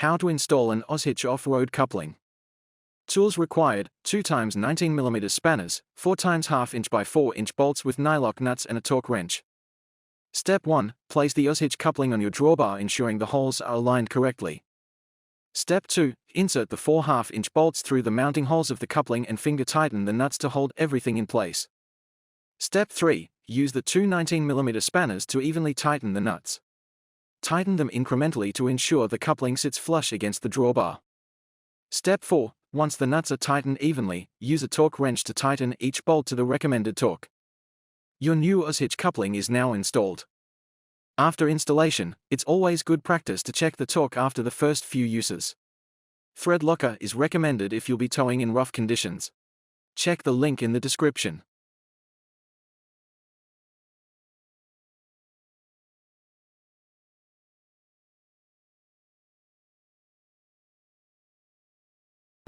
How to install an OzHitch off-road coupling. Tools required: 2x 19mm spanners, 4x 1/2 inch by 4 inch bolts with nylock nuts and a torque wrench. Step 1. Place the OzHitch coupling on your drawbar, ensuring the holes are aligned correctly. Step 2. Insert the 4 1/2 inch bolts through the mounting holes of the coupling and finger tighten the nuts to hold everything in place. Step 3. Use the two 19mm spanners to evenly tighten the nuts. Tighten them incrementally to ensure the coupling sits flush against the drawbar. Step 4. Once the nuts are tightened evenly, use a torque wrench to tighten each bolt to the recommended torque. Your new OzHitch coupling is now installed. After installation, it's always good practice to check the torque after the first few uses. Thread locker is recommended if you'll be towing in rough conditions. Check the link in the description.